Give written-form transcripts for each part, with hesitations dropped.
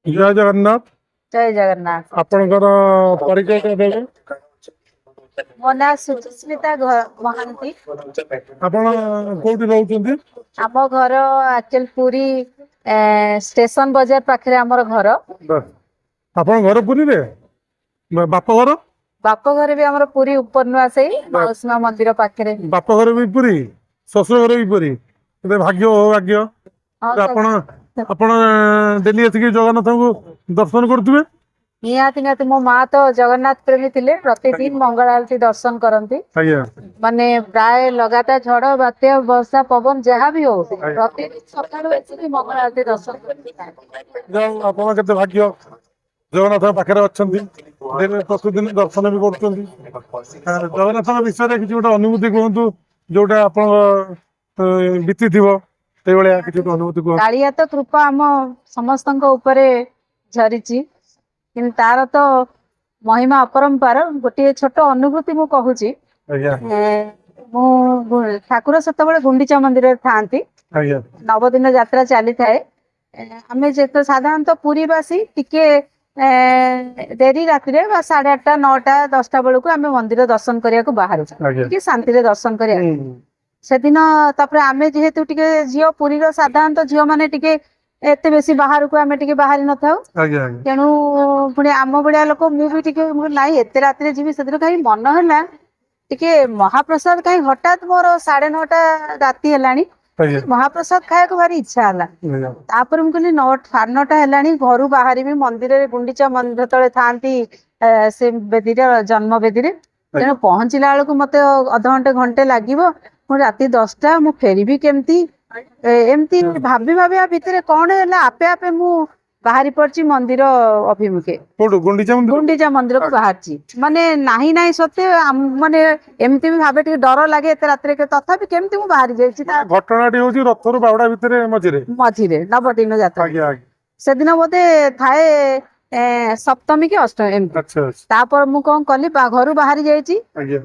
जय जगन्नाथ। जय जगन्नाथ। आपणकर परिचय देबे। मो ना सुचिस्मिता महांती। आपण कोठी रहउछन्ती? आम घर एक्चुअली पूरी स्टेशन बाजार पाखरे हमर घर। आपण घर पुरी रे बाप घर? बाप घर भी हमर पूरी ऊपर नुआ से माउसमा मंदिर पाखरे। बाप घर भी पुरी, ससुर घर भी पुरी। भाग्य हो भाग्य। आपण आपण डेली एतिकी जगन्नाथ को दर्शन करथुबे? निहाती निहाती मो माँ तो जगन्नाथ प्रेमी थिले, प्रतिदिन मंगल आरती दर्शन करती। माने प्राय लगातार झड़ बात्या वर्षा पवन जहाँ भी हो प्रतिदिन सकाळु मंगल आरती दर्शन करती। आपण केते भाग्य जगन्नाथ पाखरे अछंती, प्रतिदिन दर्शन भी करछंती। जगन्नाथ विषय रे किछि गोटे अनुभूति कहंतु जोटा आपण बीती थिबो ते बेले किछि अनुभूति कहंतु। कालिया तो कृपा आम समस्तଙ୍କ उपरे झरिची, किंतु तार तो महिमा अपरंपार। गोटे छोट अनुभूति मु कहूची। ठाकुर सेतबेले गुंडीचा मंदिर थांती, नवदिन यात्रा चली थाए। आमे जेतो साधारणतः पुरीवासी टिके डेरी राति 8:30 9टा 10टा बेलू आम मंदिर दर्शन करने को बाहर शांति दर्शन कर से दिन। आमे जेहेतु टिके झील पुरी साधारणतः झील मैंने टिके एते बेसी बाहर को आमे टिके बाहरी न थाउ, तेणु पुणी आम बड़िया लोक मुझे नाई एते राति जी से कहीं मन है टिके महाप्रसाद कहीं हठात मोर 9:30 राति है महाप्रसाद खाया को भारी इच्छा है। तापर मुझे 9:30 है घर बाहर भी मंदिर गुंडीचा मंदिर तले थांती से बेदी जन्म बेदी तेणु पहुंचला बेलू मत अध घंटे घंटे लगे राति 10टा मु फेरबी केमती एमती भाभी भाभी भितर कौन है आपे आपे मु बाहरी पड़ी मंदिर अभिमुखे गुंडीचा मंदिर को बाहर माने नाही नाही सत्य माने एमती भी भावे डर लगे एत रात्रि तथापि केमती मु बाहरी जाइछि। घटनाटी होची रथर बावडा भितर मझिरे नवदिन यात्रा से दिन बोधे थाए सप्तमी की अष्टमी एमती। तापर मु कौन कली घर बाहरी जाइछि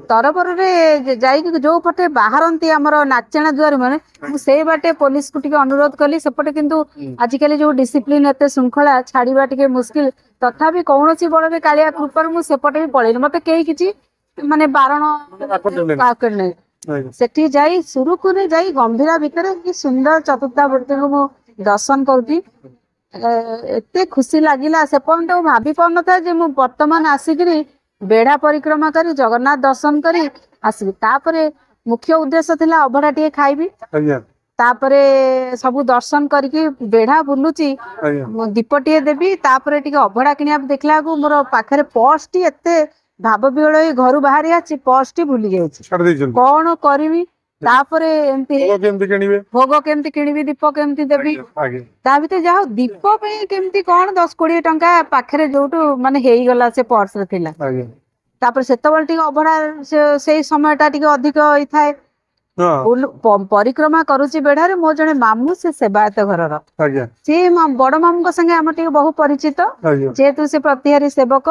तरपर जाइक जो पटे बाहरती आमर नाचेणा दुआर मैंने से बाटे पुलिस को अनुरोध कली सेपटे किंतु आजिकल जो डिसिप्लिन एत श्रृंखला छाड़ा टे मुस्किल तथापि कौन बड़े कालिया कृपार मुझे भी पलैनी मत कई कि माने बारण सेठी जाई सुरुखुरे जाई गंभीरा भितर कि सुंदर चतुर्थामूर्ति को मु दर्शन करुँगी। एते खुशी लगिला से पर्यंत भाभी पार न जे मु वर्तमान आसिक बेढ़ा परिक्रमा करी जगन्नाथ दर्शन करी आसबि। तापरे मुख्य उद्देश्य थिला अभड़ा टिके खाइबी, तापरे सबु दर्शन करके बेढ़ा बुलुची दीपटिए देवी, तापरे टिके अभड़ा किनिया देखला को मोर पाखरे पर्स टी एते भाव विहल घर बाहरी आछि पर्स टी भूली जाइछि कौन करबी। तापरे भोग केमती किनिबी दीप केमती देवी ता भीतर जाओ दीप पे केमती कौन 10-20 टंका पाखरे जोटू माने हेई गला से पर्स रे थिला। तापर सेतबल टिके अभड़ा से समयटा टिके अधिक होई थाए परिक्रमा करुची बेढ़ारे मो जने मामू से सेवायत घरर सी बड़ मामू संगे आम टिके बहु परिचित जेहेतु से प्रतिहारी सेवक।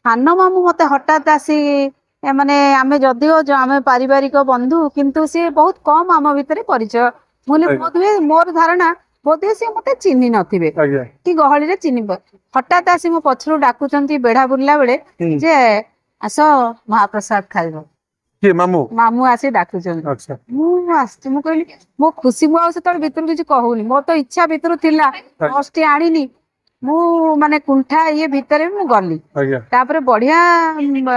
सान मामू मते हठात आसी माने आमे जदिओ आमे पारिवारिक बंधु किंतु सी बहुत कम आम भितर परिचय बोधे मोर धारणा बोधे सी मते चिन्ह नथिबे कि गहली रे चिन्ह हठात आसी मो पछरु डाकुचंती बेढ़ा बुलला बेले जे आस महाप्रसाद खाइबो के मामू मामू आसी डाकुचंती। मु आस्ति मु कहली मो खुशी मु आसे तोर भितर किछ कहूनी मोर तो इच्छा भितर थिला फर्स्ट आनिनी मु माने कुंठा ये भितर मु गली तापरे बढ़िया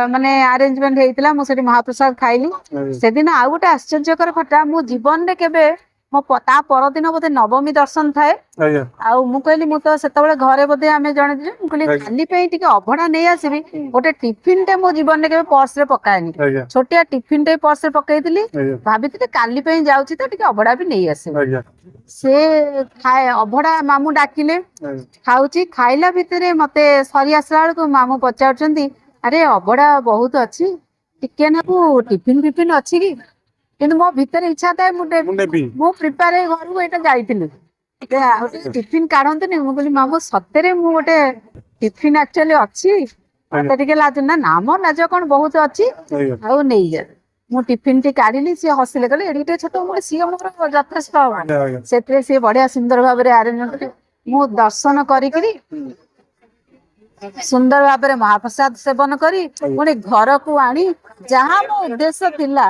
माने अरेंजमेंट हेइतिला मु सेठी महाप्रसाद खाइली। से दिन आ गोटे आश्चर्यकर घटा मु जीवन रे केबे मो ता परदिन बोधे नवमी दर्शन थाए आ मु कहली मु तो सेतबेले घरे बोधे आमे जणे दिले मु कहली खाली पे टिके अभड़ा नै आसीबी गोटे टिफिन टे मो जीवन रे केबे पर्स रे पकाएनी छोटिया टिफिन टे पर्स रे पकाइतिली भाबितिले काली पे जाउची तो टिके अभड़ा भी नै आसीबी से खाए अभड़ा मामू डाकिले खाऊची खाइला भितरे मते सरी आसला बेलू मामू पचारुचंती अरे अभड़ा बहुत अच्छी टिके नाकू टिफिन फिफिन अच्छी कि किंतु मो भीतर इच्छा था मु प्रिपेयर घर को एटा जाइतिली टिफिन काढंतनी मु कहली मामू सतेरे मु गोटे टिफिन एक्चुअली अच्छी मते टिके लाज ना नाम लाज कोन बहुत अच्छी आ नै जा मु टिफिन टी काढिली सी हसिले कहले एडिटे छोट मो सी हमर यथेष्ट सेतरे सी बढ़िया सुंदर भाबरे अरेंजमेंट ମୁଁ ଦର୍ଶନ କରିକିରି ସୁନ୍ଦର ଭାବରେ ମହାପ୍ରସାଦ ସେବନ କରି ପୁଣି ଘରକୁ ଆଣି ଯାହା ମୋ ଉଦ୍ଦେଶ୍ୟ ଥିଲା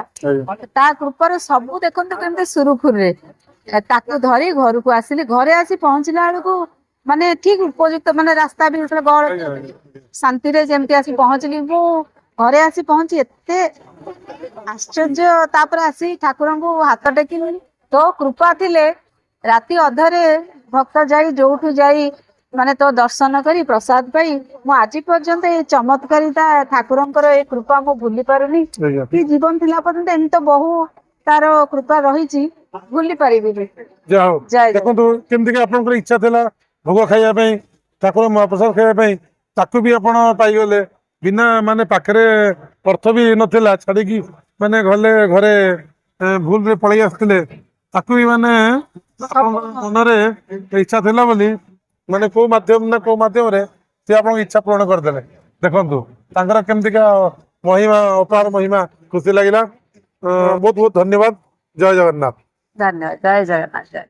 ତା କୃପାରେ ସବୁ ଦେଖନ୍ତୁ କେମିତି ସୁରୁଖୁରୁରେ ତାକୁ ଧରି ଘରକୁ ଆସିଲି। ଘରେ ଆସି ପହଞ୍ଚିଲା ବେଳକୁ ମାନେ ଠିକ ଉପଯୁକ୍ତ ମାନେ ରାସ୍ତା ବି ଶାନ୍ତିରେ ଯେମିତି ଆସି ପହଞ୍ଚିଲି। ମୁଁ ଘରେ ଆସି ପହଞ୍ଚି ଏତେ ଆଶ୍ଚର୍ଯ୍ୟ, ତାପରେ ଆସି ଠାକୁରଙ୍କୁ ହାତ ଟେକିଲି। ତୋ କୃପା ଥିଲେ ରାତି ଅଧରେ ଭକ୍ତ ଯାଇ ଯୋଉଠୁ ଯାଇ ମାନେ ତୋ ଦର୍ଶନ କରି ପ୍ରସାଦ ପାଇ ମୁଁ ଆଜି ପର୍ଯ୍ୟନ୍ତ ଏଇ ଚମତ୍କାରିତା ଠାକୁରଙ୍କର ଏଇ କୃପା ମୁଁ ଭୁଲି ପାରୁନି। କି ଜୀବନ ଥିଲା ପର୍ଯ୍ୟନ୍ତ ଏମିତି ବହୁ ତାର କୃପା ରହିଛି, ଭୁଲି ପାରିବିନି। ଯାହା ହଉ ଦେଖନ୍ତୁ କେମିତି ଆପଣଙ୍କର ଇଚ୍ଛା ଥିଲା ଭୋଗ ଖାଇବା ପାଇଁ, ଠାକୁର ମହାପ୍ରସାଦ ଖାଇବା ପାଇଁ, ତାକୁ ବି ଆପଣ ପାଇଗଲେ। ବିନା ମାନେ ପାଖରେ ଅର୍ଥ ବି ନଥିଲା, ଛାଡିକି ମାନେ ଗଲେ ଘରେ ଭୁଲରେ ପଳେଇ ଆସିଥିଲେ, ତାକୁ ବି ମାନେ ଆପଣଙ୍କ ମନରେ ଇଚ୍ଛା ଥିଲା ବୋଲି ମାନେ କୋଉ ମାଧ୍ୟମ ନା କୋଉ ମାଧ୍ୟମରେ ସେ ଆପଣଙ୍କ ଇଚ୍ଛା ପୂରଣ କରିଦେଲେ। ଦେଖନ୍ତୁ ତାଙ୍କର କେମିତିକା ମହିମା, ଅପାର ମହିମା, ଖୁସି ଲାଗିଲା। ବହୁତ ବହୁତ ଧନ୍ୟବାଦ। ଜୟ ଜଗନ୍ନାଥ। ଧନ୍ୟବାଦ। ଜୟ ଜଗନ୍ନାଥ।